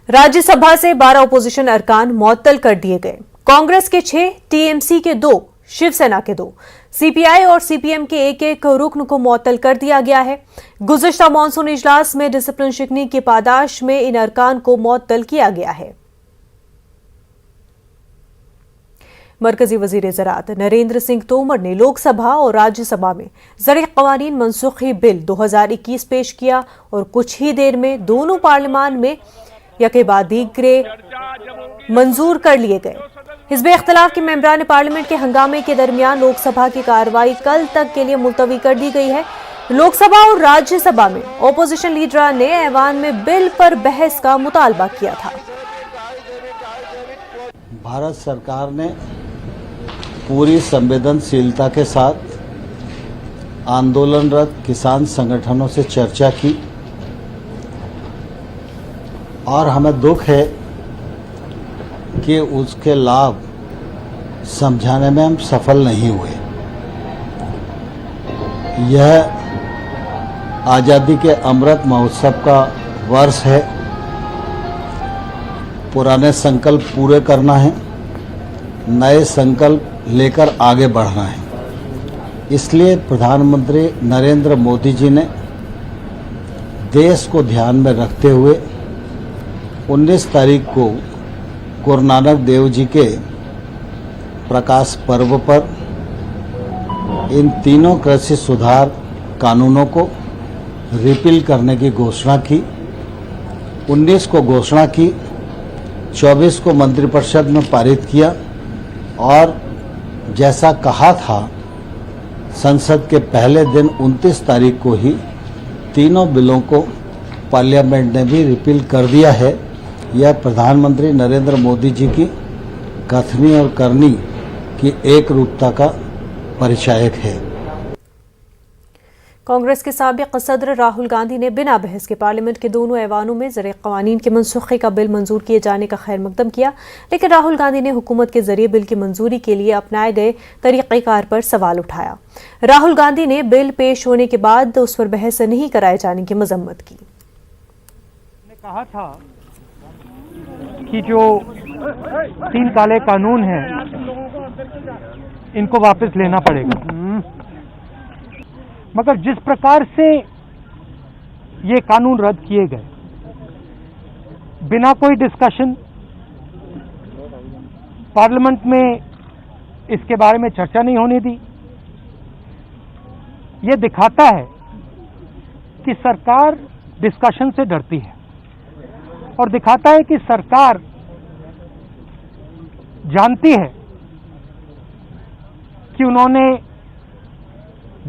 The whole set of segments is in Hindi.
राज्यसभा से 12 ओपोजिशन अरकान मुअत्तल कर दिए गए। कांग्रेस के 6, टीएमसी के 2, शिवसेना के 2, सीपीआई और सीपीएम के एक रुकन को मुअत्तल कर दिया गया है। गुज़िश्ता मॉनसून इजलास में डिसिप्लिन शिकनी की पादाश में इन अरकान को मुअत्तल किया गया है। मरकजी वजीर ज़राअत नरेंद्र सिंह तोमर ने लोकसभा और राज्यसभा में ज़रिए क़वानीन मनसूखी बिल 2021 पेश किया और कुछ ही देर में दोनों पार्लियामान में यके बाद दीगरे मंजूर कर लिए गए। हिज़्ब इख्तिलाफ के मेंबरान पार्लियामेंट के हंगामे के दरमियान लोकसभा की कार्रवाई कल तक के लिए मुलतवी कर दी गई है। लोकसभा और राज्यसभा में ओपोजिशन लीडर ने ऐवान में बिल पर बहस का मुतालबा किया था। भारत सरकार ने पूरी संवेदनशीलता के साथ आंदोलनरत किसान संगठनों से चर्चा की और हमें दुख है कि उसके लाभ समझाने में हम सफल नहीं हुए। यह आज़ादी के अमृत महोत्सव का वर्ष है। पुराने संकल्प पूरे करना है, नए संकल्प लेकर आगे बढ़ना है। इसलिए प्रधानमंत्री नरेंद्र मोदी जी ने देश को ध्यान में रखते हुए 19 तारीख को गुरु नानक देव जी के प्रकाश पर्व पर इन तीनों कृषि सुधार कानूनों को रिपील करने की घोषणा की। 19 को घोषणा की, 24 को मंत्रिपरिषद में पारित किया और जैसा कहा था संसद के पहले दिन 29 तारीख को ही तीनों बिलों को पार्लियामेंट ने भी रिपील कर दिया है। यह प्रधानमंत्री नरेंद्र मोदी जी की कथनी और करनी की एक रूपता का परिचायक है। कांग्रेस के साबिक सदर राहुल गांधी ने बिना बहस के पार्लियामेंट के दोनों ऐवानों में ज़रिए क़वानीन के मनसूखे का बिल मंजूर किए जाने का खैर मकदम किया, लेकिन राहुल गांधी ने हुकूमत के जरिए बिल की मंजूरी के लिए अपनाए गए तरीक़ेकार पर सवाल उठाया। राहुल गांधी ने बिल पेश होने के बाद उस पर बहस नहीं कराए जाने की मजम्मत की। कहा था कि जो 3 काले कानून हैं इनको वापस लेना पड़ेगा, मगर जिस प्रकार से ये कानून रद्द किए गए बिना कोई डिस्कशन, पार्लियामेंट में इसके बारे में चर्चा नहीं होने दी, ये दिखाता है कि सरकार डिस्कशन से डरती है और दिखाता है कि सरकार जानती है कि उन्होंने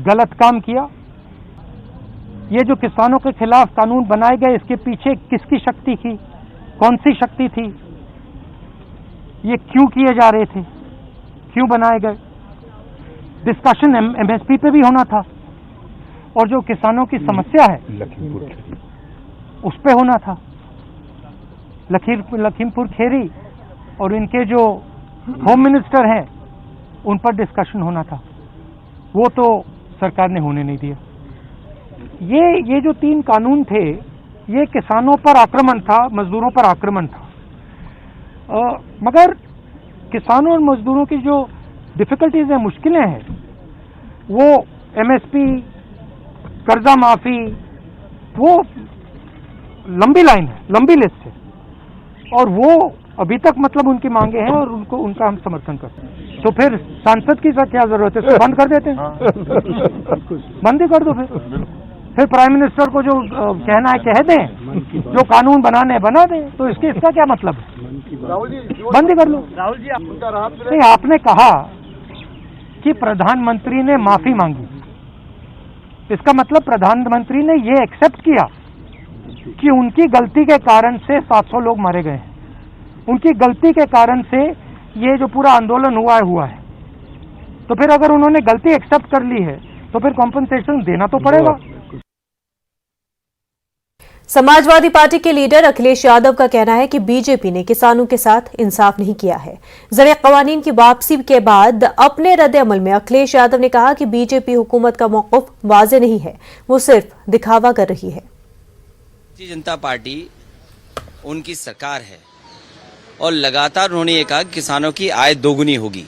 गलत काम किया। ये जो किसानों के खिलाफ कानून बनाए गए, इसके पीछे किसकी शक्ति थी, कौन सी शक्ति थी, ये क्यों किए जा रहे थे, क्यों बनाए गए। डिस्कशन एमएसपी पे भी होना था और जो किसानों की समस्या है उस पे होना था। लखीमपुर खेरी और इनके जो होम मिनिस्टर हैं उन पर डिस्कशन होना था, वो तो सरकार ने होने नहीं दिया। ये जो 3 कानून थे ये किसानों पर आक्रमण था, मजदूरों पर आक्रमण था। मगर किसानों और मजदूरों की जो डिफिकल्टीज हैं, मुश्किलें हैं, वो एमएसपी, कर्जा माफी, वो लंबी लाइन है, लंबी लिस्ट है और वो अभी तक मतलब उनकी मांगे हैं और उनका हम समर्थन करते हैं। तो फिर सांसद की क्या जरूरत है, बंद कर देते हैं, बंद ही कर दो। फिर प्राइम मिनिस्टर को जो कहना है कह दें, जो कानून बनाने हैं बना दें, तो इसका क्या मतलब है, बंद ही कर लो। राहुल जी नहीं, आपने कहा कि प्रधानमंत्री ने माफी मांगी, इसका मतलब प्रधानमंत्री ने ये एक्सेप्ट किया कि उनकी गलती के कारण से 700 लोग मारे गए हैं, उनकी गलती के कारण से ये जो पूरा आंदोलन हुआ है। तो फिर अगर उन्होंने गलती एक्सेप्ट कर ली है तो फिर कॉम्पनसेशन देना तो पड़ेगा। समाजवादी पार्टी के लीडर अखिलेश यादव का कहना है कि बीजेपी ने किसानों के साथ इंसाफ नहीं किया है। ज़रिए क़वानीन की वापसी के बाद अपने रद्द-ए-अमल में अखिलेश यादव ने कहा कि बीजेपी हुकूमत का मौक़िफ़ वाज़ेह नहीं है, वो सिर्फ दिखावा कर रही है। भारतीय जनता पार्टी उनकी सरकार है और लगातार उन्होंने ये कहा कि किसानों की आय दोगुनी होगी।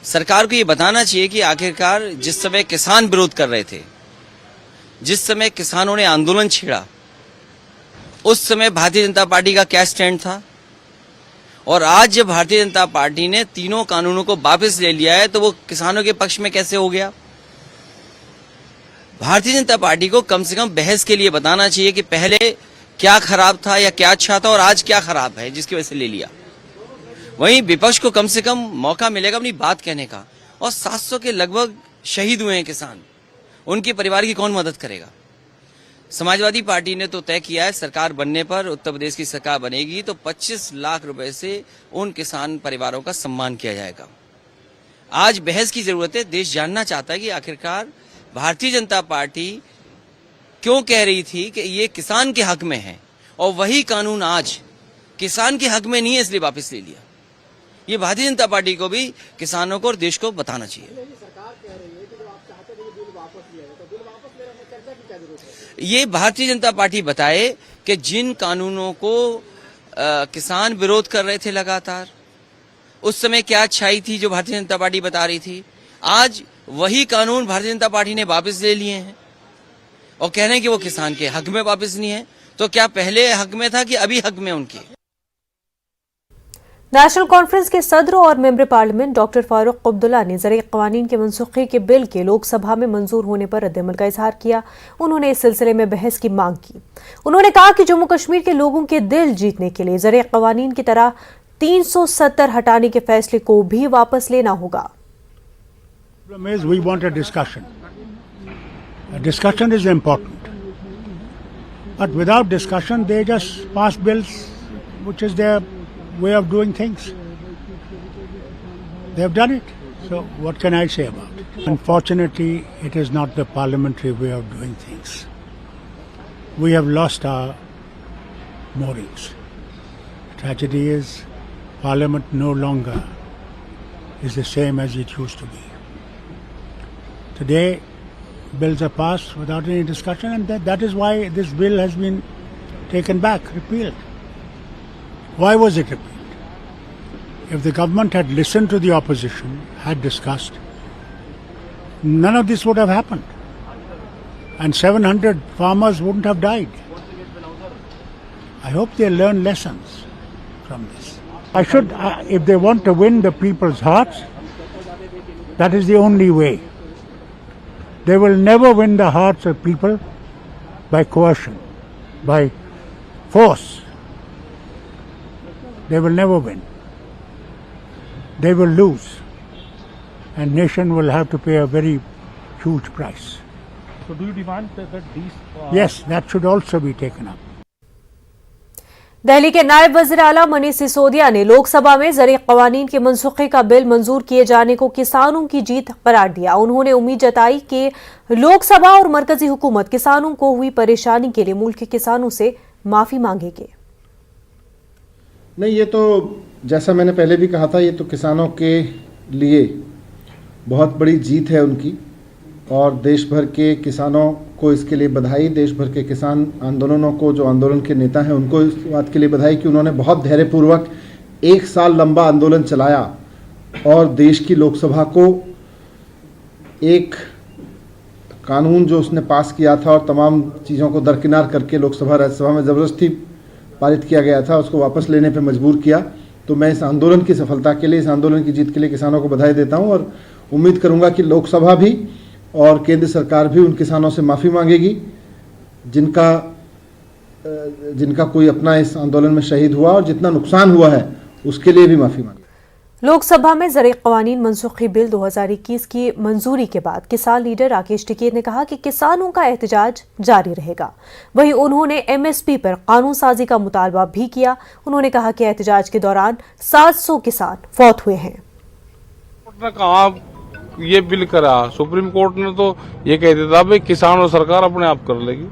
सरकार को ये बताना चाहिए कि आखिरकार जिस समय किसान विरोध कर रहे थे, जिस समय किसानों ने आंदोलन छेड़ा, उस समय भारतीय जनता पार्टी का क्या स्टैंड था, और आज जब भारतीय जनता पार्टी ने तीनों कानूनों को वापस ले लिया है तो वो किसानों के पक्ष में कैसे हो गया। भारतीय जनता पार्टी को कम से कम बहस के लिए बताना चाहिए कि पहले क्या खराब था या क्या अच्छा था और आज क्या खराब है जिसकी वजह से ले लिया। वहीं विपक्ष को कम से कम मौका मिलेगा अपनी बात कहने का। और 700 के लगभग शहीद हुए हैं किसान, उनके परिवार की कौन मदद करेगा। समाजवादी पार्टी ने तो तय किया है सरकार बनने पर, उत्तर प्रदेश की सरकार बनेगी तो 25 लाख रुपए से उन किसान परिवारों का सम्मान किया जाएगा। आज बहस की जरूरत है। देश जानना चाहता है कि आखिरकार भारतीय जनता पार्टी क्यों कह रही थी कि ये किसान के हक में है और वही कानून आज किसान के हक में नहीं है, इसलिए वापस ले लिया। ये भारतीय जनता पार्टी को भी किसानों को और देश को बताना चाहिए। ये भारतीय जनता पार्टी बताए कि जिन कानूनों को किसान विरोध कर रहे थे लगातार, उस समय क्या अच्छाई थी जो भारतीय जनता पार्टी बता रही थी। आज वही कानून भारतीय जनता पार्टी ने वापस ले लिए हैं और कह रहे हैं कि वो किसान के हक में वापस नहीं है। तो क्या पहले हक में था कि अभी हक में उनके। नेशनल कॉन्फ्रेंस के सदर और member parliament doctor Farooq Abdullah ने ज़रिए क़वानीन के मनसूखी के बिल के लोकसभा में मंजूर होने पर रद्द-ए-अमल का इजहार किया। उन्होंने इस सिलसिले में बहस की मांग की। उन्होंने कहा कि जम्मू कश्मीर के लोगों के दिल जीतने के लिए ज़रिए क़वानीन की तरह 370 हटाने के फैसले को भी वापस लेना होगा। We want a discussion. A discussion is important. But without discussion, they just pass bills, which is their way of doing things. They have done it. So what can I say about it? Unfortunately, it is not the parliamentary way of doing things. We have lost our moorings. Tragedy is, Parliament no longer is the same as it used to be. Today, bills are passed without any discussion, and that is why this bill has been taken back, repealed. Why was it repealed? If the government had listened to the opposition, had discussed, none of this would have happened. And 700 farmers wouldn't have died. I hope they learn lessons from this. If they want to win the people's hearts, that is the only way. They will never win the hearts of people by coercion, by force. They will never win. They will lose. And nation will have to pay a very huge price. So do you demand that these... Yes, that should also be taken up. Delhi के नायब वज़ीर आला मनीष सिसोदिया ने लोकसभा में ज़रिए क़वानीन के मनसूखे का बिल मंजूर किए जाने को किसानों की जीत करार दिया। उन्होंने उम्मीद जताई कि लोकसभा और मरकजी हुकूमत किसानों को हुई परेशानी के लिए मुल्क के किसानों से माफी मांगेगी। नहीं, ये तो जैसा मैंने पहले भी कहा था, ये तो किसानों के लिए बहुत बड़ी जीत है उनकी, और देश भर के किसानों को इसके लिए बधाई। देश भर के किसान आंदोलनों को, जो आंदोलन के नेता हैं, उनको इस बात के लिए बधाई कि उन्होंने बहुत धैर्यपूर्वक 1 साल लंबा आंदोलन चलाया और देश की लोकसभा को एक कानून जो उसने पास किया था और तमाम चीज़ों को दरकिनार करके लोकसभा राज्यसभा में ज़बरदस्ती पारित किया गया था, उसको वापस लेने पर मजबूर किया। तो मैं इस आंदोलन की सफलता के लिए, इस आंदोलन की जीत के लिए किसानों को बधाई देता हूँ और उम्मीद करूँगा कि लोकसभा भी और केंद्र सरकार भी उन किसानों से माफ़ी मांगेगी जिनका कोई अपना इस आंदोलन में शहीद हुआ और जितना नुकसान हुआ है उसके लिए भी माफ़ी मांगेगी। लोकसभा में ज़रिए क़वानीन मनसूखी बिल 2021 की मंजूरी के बाद किसान लीडर राकेश टिकैत ने कहा कि किसानों का एहतजाज जारी रहेगा। वहीं उन्होंने MSP पर कानून साजी का मुतालबा भी किया। उन्होंने कहा कि एहतजाज के दौरान 700 किसान फौत हुए हैं। ये बिल करा, सुप्रीम कोर्ट ने तो ये कह दिया था भाई किसान और सरकार अपने आप कर लेगी,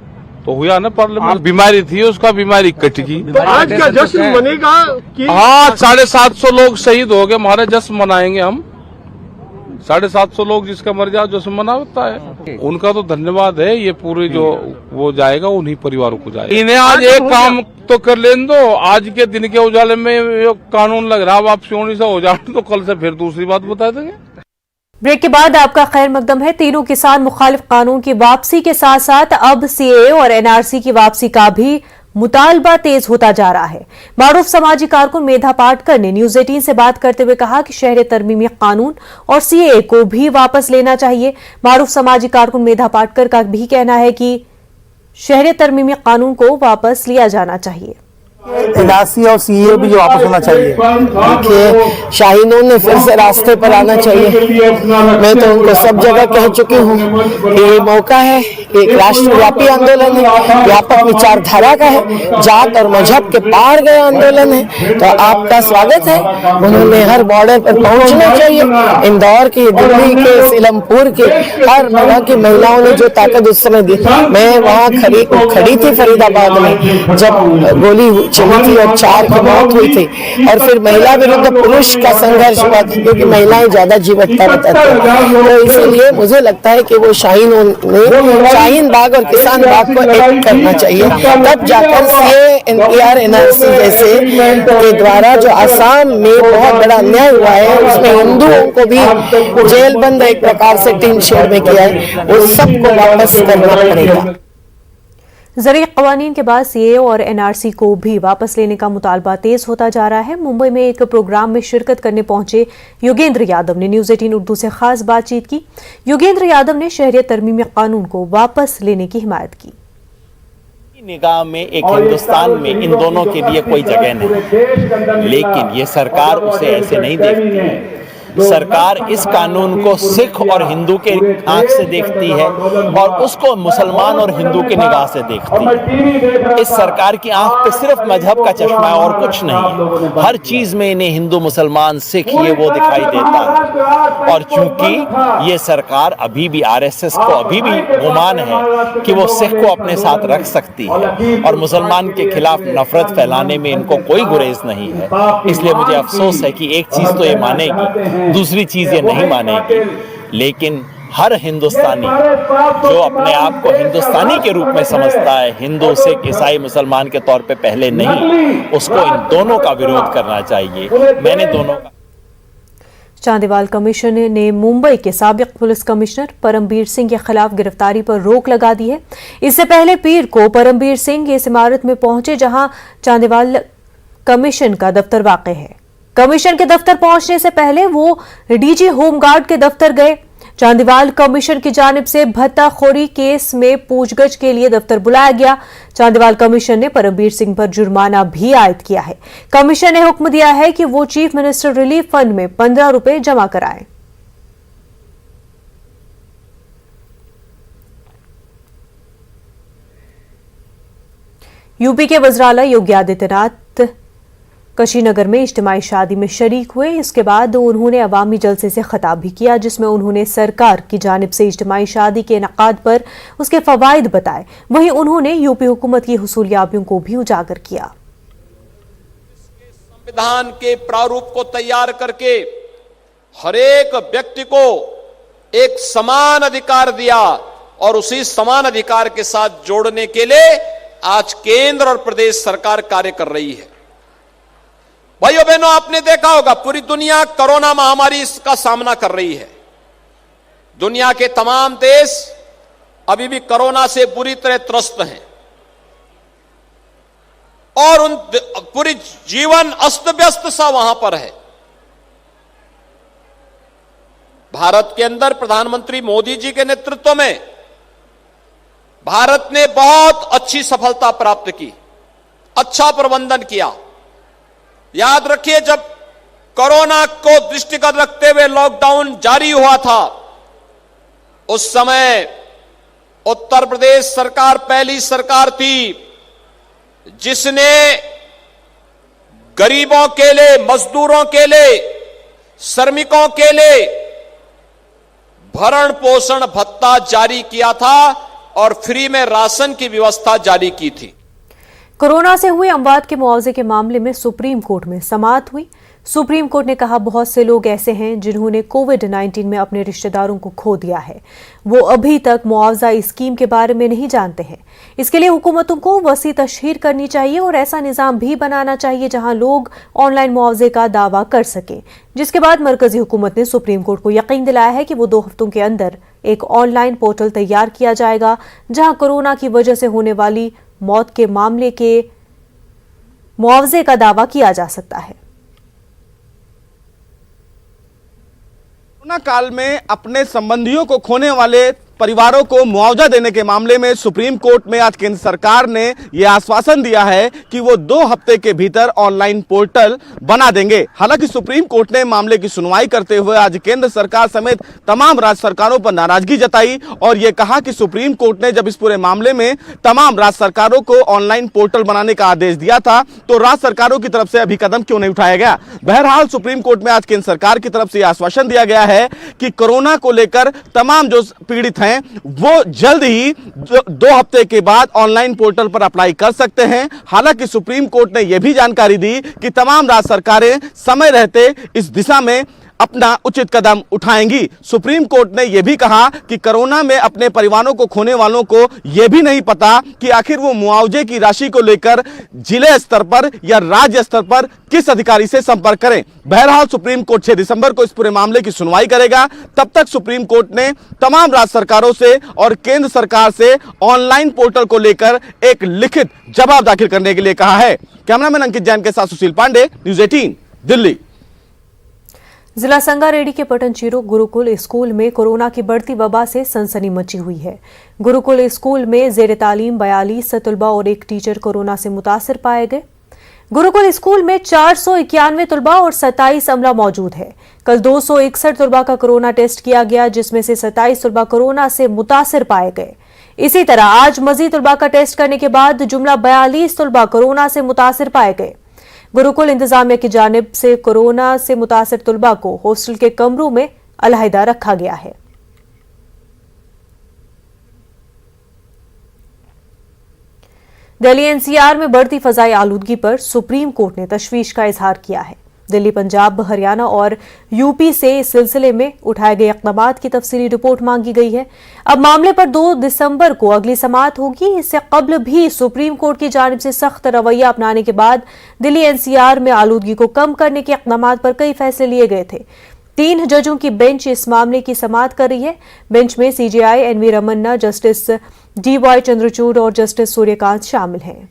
तो हुआ ना पार्लियामेंट। बीमारी थी उसका, बीमारी कट गई। तो आज का जश्न मनेगा कि हाँ, 750 लोग शहीद हो गए, हमारे जश्न मनाएंगे हम। 750 लोग जिसका मर्जी जो मनाता है, उनका तो धन्यवाद है। ये पूरी जो वो जाएगा उन्हीं परिवारों को जाएगा। इन्हें आज एक काम तो कर लेने दो। आज के दिन के उजाले में ये कानून लग रहा है, वापसी होने से हो जाए तो कल से फिर दूसरी बात बता देंगे। ब्रेक के बाद आपका खैर मकदम है। तीनों किसान मुखालिफ कानून की वापसी के साथ साथ अब सीएए और एनआरसी की वापसी का भी मुतालबा तेज होता जा रहा है। मारूफ समाजी कारकुन मेधा पाटकर ने न्यूज 18 से बात करते हुए कहा कि शहरियत तरमीमी कानून और सीएए को भी वापस लेना चाहिए। मारूफ समाजी कारकुन मेधा पाटकर का भी कहना है कि शहरियत तरमीमी कानून को वापस लिया जाना चाहिए। एनआरसी और सीए भी जो वापस होना चाहिए। देखिए, शाहीनों ने फिर से रास्ते पर आना चाहिए। मैं तो उनको सब जगह कह चुकी हूँ कि ये मौका है, एक राष्ट्रव्यापी आंदोलन है, व्यापक विचारधारा का है, जात और मजहब के पार गए आंदोलन है। तो आपका स्वागत है। उन्होंने हर बॉर्डर पर पहुंचना चाहिए। इंदौर की, दिल्ली के, सीलमपुर के हर जगह की महिलाओं ने जो ताकत उस समय दी। मैं वहाँ खड़ी थी फरीदाबाद में जब गोली चली थी और 4 की मौत हुई थी, और फिर महिला विरुद्ध पुरुष का संघर्ष हुआ था, क्योंकि महिलाएं ज्यादा जीवटता बताती हैं। तो इसीलिए मुझे लगता है कि वो शाहीन बाग और किसान बाग को एक करना चाहिए, तब जाकर सीए, एनपीआर, एनआरसी जैसे के द्वारा जो आसाम में बहुत बड़ा अन्याय हुआ है, उसमें हिंदुओं को भी जेल बंद एक प्रकार से टीन शेड में किया है, वो सबको वापस करना पड़ेगा। ज़रूरी क़वानीन के बाद सीए और एनआरसी को भी वापस लेने का मुतालबा तेज होता जा रहा है। मुंबई में एक प्रोग्राम में शिरकत करने पहुंचे योगेंद्र यादव ने न्यूज 18 उर्दू से खास बातचीत की। योगेंद्र यादव ने शहरियत तरमीमी कानून को वापस लेने की हिमायत की। निगाह में एक हिंदुस्तान में इन दोनों के लिए कोई जगह नहीं, लेकिन ये सरकार उसे ऐसे नहीं देखती है। सरकार इस कानून को सिख और हिंदू के आंख से देखती है और उसको मुसलमान और हिंदू की निगाह से देखती है। इस सरकार की आंख पे सिर्फ मजहब का चश्मा है और कुछ नहीं। हर चीज में इन्हें हिंदू, मुसलमान, सिख ये वो दिखाई देता है। और चूंकि ये सरकार अभी भी आरएसएस को अभी भी गुमान है कि वो सिख को अपने साथ रख सकती है और मुसलमान के खिलाफ नफरत फैलाने में इनको कोई गुरेज नहीं है, इसलिए मुझे अफसोस है कि एक चीज तो ये मानेगी, दूसरी चीज ये नहीं मानेगी। लेकिन हर हिंदुस्तानी जो अपने आप को हिंदुस्तानी के रूप में समझता है, हिंदू, सिख, ईसाई, मुसलमान के तौर पे पहले नहीं, उसको इन दोनों का विरोध करना चाहिए। मैंने दोनों का चांदीवाल कमीशन ने मुंबई के साबिक पुलिस कमिश्नर परमबीर सिंह के खिलाफ गिरफ्तारी पर रोक लगा दी है। इससे पहले पीर को परमबीर सिंह इस इमारत में पहुंचे जहां चांदीवाल कमीशन का दफ्तर वाक़ है। कमीशन के दफ्तर पहुंचने से पहले वो डीजी होमगार्ड के दफ्तर गए। चांदीवाल कमीशन की जानिब से भत्ताखोरी केस में पूछगछ के लिए दफ्तर बुलाया गया। चांदीवाल कमीशन ने परमबीर सिंह पर जुर्माना भी आयद किया है। कमीशन ने हुक्म दिया है कि वो चीफ मिनिस्टर रिलीफ फंड में 15 रुपए जमा कराएं। यूपी के वज़ीर-ए-आला योगी आदित्यनाथ कशीनगर में इज्तिमाई शादी में शरीक हुए। इसके बाद उन्होंने अवामी जलसे से खिताब भी किया, जिसमें उन्होंने सरकार की जानिब से इज्तिमाई शादी के इनेकाद पर उसके फवाइद बताए। वहीं उन्होंने यूपी हुकूमत की हुसूलियाबियों को भी उजागर किया। संविधान के प्रारूप को तैयार करके हर एक व्यक्ति को एक समान अधिकार दिया और उसी समान अधिकार के साथ जोड़ने के लिए आज केंद्र और प्रदेश सरकार कार्य कर रही है। भाइयों बहनों, आपने देखा होगा पूरी दुनिया कोरोना महामारी का सामना कर रही है। दुनिया के तमाम देश अभी भी कोरोना से बुरी तरह त्रस्त हैं और उन पूरी जीवन अस्त व्यस्त सा वहां पर है। भारत के अंदर प्रधानमंत्री मोदी जी के नेतृत्व में भारत ने बहुत अच्छी सफलता प्राप्त की, अच्छा प्रबंधन किया। याद रखिए, जब कोरोना को दृष्टिगत रखते हुए लॉकडाउन जारी हुआ था, उस समय उत्तर प्रदेश सरकार पहली सरकार थी जिसने गरीबों के लिए, मजदूरों के लिए, श्रमिकों के लिए भरण पोषण भत्ता जारी किया था और फ्री में राशन की व्यवस्था जारी की थी। कोरोना से हुए अमवात के मुआवजे के मामले में सुप्रीम कोर्ट में समाअत हुई। सुप्रीम कोर्ट ने कहा बहुत से लोग ऐसे हैं जिन्होंने कोविड-19 में अपने रिश्तेदारों को खो दिया है, वो अभी तक मुआवजा स्कीम के बारे में नहीं जानते हैं। इसके लिए हुकूमतों को वसी तशहीर करनी चाहिए और ऐसा निजाम भी बनाना चाहिए जहां लोग ऑनलाइन मुआवजे का दावा कर सकें। जिसके बाद मरकजी हुकूमत ने सुप्रीम कोर्ट को यकीन दिलाया है कि वो 2 हफ्तों के अंदर एक ऑनलाइन पोर्टल तैयार किया जाएगा जहां कोरोना की वजह से होने वाली मौत के मामले के मुआवजे का दावा किया जा सकता है। कोरोना काल में अपने संबंधियों को खोने वाले परिवारों को मुआवजा देने के मामले में सुप्रीम कोर्ट में आज केंद्र सरकार ने यह आश्वासन दिया है कि वो 2 हफ्ते के भीतर ऑनलाइन पोर्टल बना देंगे। हालांकि सुप्रीम कोर्ट ने मामले की सुनवाई करते हुए आज केंद्र सरकार समेत तमाम राज्य सरकारों पर नाराजगी जताई और ये कहा कि सुप्रीम कोर्ट ने जब इस पूरे मामले में तमाम राज्य सरकारों को ऑनलाइन पोर्टल बनाने का आदेश दिया था तो राज्य सरकारों की तरफ से अभी कदम क्यों नहीं उठाया गया। बहरहाल सुप्रीम कोर्ट में आज केंद्र सरकार की तरफ से यह आश्वासन दिया गया है कि कोरोना को लेकर तमाम जो पीड़ित वो जल्द ही 2 हफ्ते के बाद ऑनलाइन पोर्टल पर अप्लाई कर सकते हैं। हालांकि सुप्रीम कोर्ट ने यह भी जानकारी दी कि तमाम राज्य सरकारें समय रहते इस दिशा में अपना उचित कदम उठाएंगी। सुप्रीम कोर्ट ने यह भी कहा कि कोरोना में अपने परिवारों को खोने वालों को यह भी नहीं पता कि आखिर वो मुआवजे की राशि को लेकर जिले स्तर पर या राज्य स्तर पर किस अधिकारी से संपर्क करें। बहरहाल सुप्रीम कोर्ट 6 दिसंबर को इस पूरे मामले की सुनवाई करेगा। तब तक सुप्रीम कोर्ट ने तमाम राज्य सरकारों से और केंद्र सरकार से ऑनलाइन पोर्टल को लेकर एक लिखित जवाब दाखिल करने के लिए कहा है। कैमरामैन अंकित जैन के साथ सुशील पांडे, न्यूज़ 18 दिल्ली। जिला संगारेड्डी के पटनचेरू गुरुकुल स्कूल में कोरोना की बढ़ती वबा से सनसनी मची हुई है। गुरुकुल स्कूल में जेर तालीम 42 तलबा और एक टीचर कोरोना से मुतासिर पाए गए। गुरुकुल स्कूल में 491 तलबा और 27 अमला मौजूद है। कल 261 तलबा का कोरोना टेस्ट किया गया जिसमें से 27 तलबा कोरोना से मुतासिर पाए गए। इसी तरह आज मजीद तलबा का टेस्ट करने के बाद जुमला 42 तलबा कोरोना से मुतासिर पाए गए। गुरुकुल इंतजामिया की जानिब से कोरोना से मुतासिर तलबा को हॉस्टल के कमरों में अलहदा रखा गया है। दिल्ली एनसीआर में बढ़ती फजाई आलूदगी पर सुप्रीम कोर्ट ने तशवीश का इजहार किया है। दिल्ली, पंजाब, हरियाणा और यूपी से इस सिलसिले में उठाए गए इक़दामात की तफसीली रिपोर्ट मांगी गई है। अब मामले पर 2 दिसंबर को अगली समाअत होगी। इससे कबल भी सुप्रीम कोर्ट की जानिब से सख्त रवैया अपनाने के बाद दिल्ली एनसीआर में आलूदगी को कम करने के इक़दामात पर कई फैसले लिए गए थे। 3 जजों की बेंच इस मामले की समाअत कर रही है। बेंच में CJI NV Ramana, justice DY Chandrachud और जस्टिस सूर्यकांत शामिल हैं।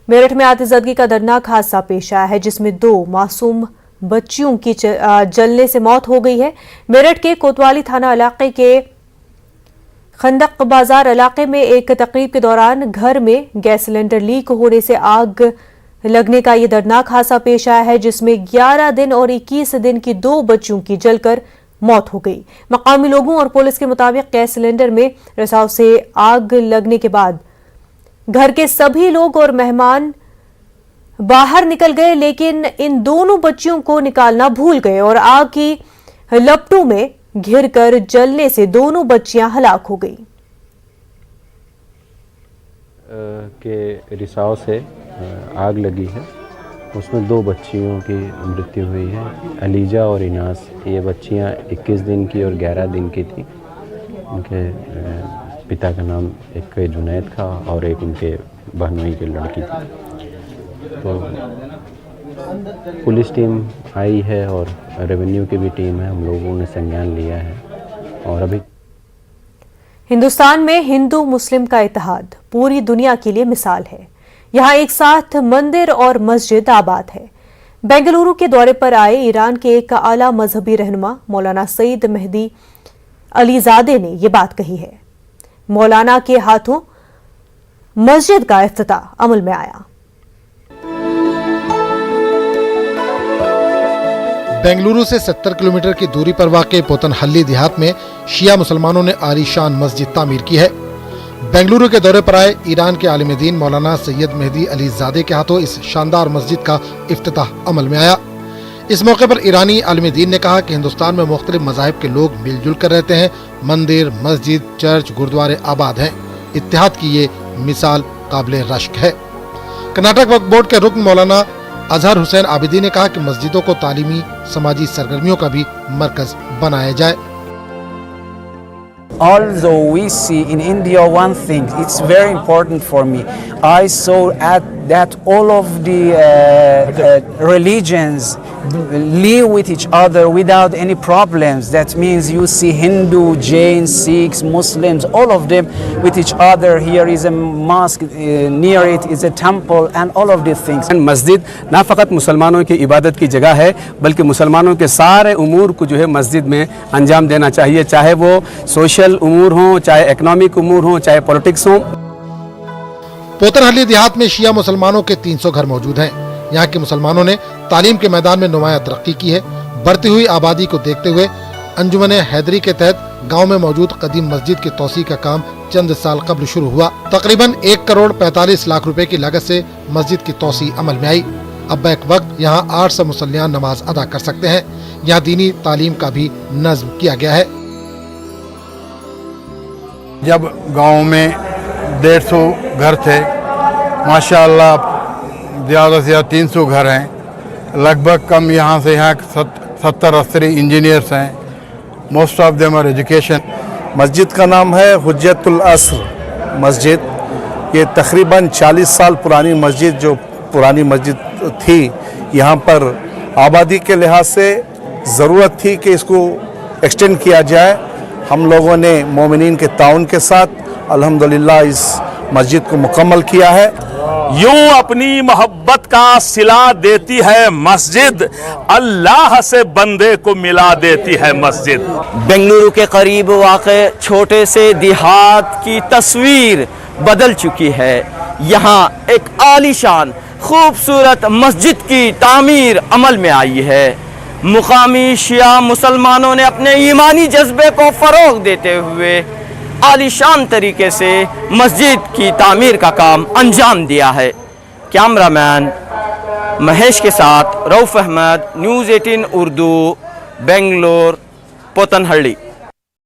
मेरठ में आतिशबाजी का दर्दनाक हादसा पेश आया है जिसमें 2 मासूम बच्चियों की जलने से मौत हो गई है। मेरठ के कोतवाली थाना इलाके के खंदक बाजार इलाके में एक तकरीब के दौरान घर में गैस सिलेंडर लीक होने से आग लगने का यह दर्दनाक हादसा पेश आया है जिसमें 11 दिन और 21 दिन की 2 बच्चियों की जलकर मौत हो गई। मकामी लोगों और पुलिस के मुताबिक गैस सिलेंडर में रिसाव से आग लगने के बाद घर के सभी लोग और मेहमान बाहर निकल गए, लेकिन इन दोनों बच्चियों को निकालना भूल गए और आग की लपटों में घिरकर जलने से दोनों बच्चियां हलाक हो गई। के रिसाव से आग लगी है, उसमें 2 बच्चियों की मृत्यु हुई है, अलीजा और इनास। ये बच्चियां 21 दिन की और 11 दिन की थी। उनके पिता का नाम एक जुनैद था और एक उनके बहनोई की लड़की थी। तो पुलिस टीम आई है और रेवेन्यू की भी टीम है, हम लोगों ने संज्ञान लिया है। और अभी हिंदुस्तान में हिंदू मुस्लिम का इत्तेहाद पूरी दुनिया के लिए मिसाल है। यहाँ एक साथ मंदिर और मस्जिद आबाद है। बेंगलुरु के दौरे पर आए ईरान के एक आला मजहबी रहनुमा मौलाना सईद मेहदी अलीजादे ने ये बात कही है। मौलाना के हाथों मस्जिद का इफ्तिताह अमल में आया। बेंगलुरु से 70 किलोमीटर की दूरी पर वाक़े पोतनहल्ली देहात में शिया मुसलमानों ने आलीशान मस्जिद तामीर की है। बेंगलुरु के दौरे पर आए ईरान के आलिम दीन मौलाना सैयद मेहदी अलीजादे के हाथों इस शानदार मस्जिद का इफ्तिताह अमल में आया। इस मौके पर ईरानी आलिम दीन ने कहा कि हिंदुस्तान में मुख्तलिफ मज़ाहिब के लोग मिलजुल कर रहते हैं। मंदिर, मस्जिद, चर्च, गुरुद्वारे आबाद हैं। इत्तेहाद की ये मिसाल काबिल रश्क है। कर्नाटक वक्फ बोर्ड के रुकन मौलाना अजहर हुसैन आबिदी ने कहा कि मस्जिदों को तालीमी समाजी सरगर्मियों का भी मरकज बनाया जाए। Although we see in India one thing, it's very important for me. I saw that all of the religions live with each other without any problems. That means you see Hindu, Jain, Sikhs, Muslims, all of them with each other. Here is a mosque, near it is a temple, and all of these things. मस्जिद ना फ़कत मुसलमानों की इबादत की जगह है, बल्कि मुसलमानों के सारे उमूर को जो है मस्जिद में अंजाम देना चाहिए, चाहे वो सोशल उमूर हों, चाहे इकोनॉमिक उमूर हों, चाहे पॉलिटिक्स हों। पोतनहल्ली देहात में शिया मुसलमानों के 300 घर मौजूद हैं। यहाँ के मुसलमानों ने तालीम के मैदान में नुमाया तरक्की की है। बढ़ती हुई आबादी को देखते हुए अंजुमन हैदरी के तहत गांव में मौजूद कदीम मस्जिद की तौसी का काम चंद साल कबल शुरू हुआ। तकरीबन 1 करोड़ 45 लाख रुपए की लागत से मस्जिद की तौसी अमल में आई। अब बैक वक्त यहाँ 800 मुसल्लियान नमाज अदा कर सकते हैं। यहाँ दीनी तालीम का भी नज़्म किया गया है। जब गांव में 150 घर थे, माशाअल्लाह ज़्यादा से ज़्यादा 300 घर हैं। लगभग कम यहाँ से यहाँ 70-80 इंजीनियर्स हैं। Most of them are education. मस्जिद का नाम है हुज्जतुल अस्र मस्जिद। ये तकरीबन 40 साल पुरानी मस्जिद, जो पुरानी मस्जिद थी, यहाँ पर आबादी के लिहाज से ज़रूरत थी कि इसको एक्सटेंड किया जाए। हम लोगों ने मोमिनीन के ताउन के साथ अल्हम्दुलिल्लाह इस मस्जिद को मुकम्मल किया है। यूं अपनी मोहब्बत का सिला देती है मस्जिद, अल्लाह से बंदे को मिला देती है मस्जिद। बेंगलुरु के करीब वाक़े छोटे से देहात की तस्वीर बदल चुकी है। यहाँ एक आलीशान खूबसूरत मस्जिद की तामीर अमल में आई है। मुकामी शिया मुसलमानों ने अपने ईमानी जज्बे को फ़रोग देते हुए आलीशान तरीके से मस्जिद की तामीर का काम अंजाम दिया है। कैमरामैन महेश के साथ रऊफ अहमद, न्यूज़ 18 उर्दू, बेंगलोर, पोतनहल्ली।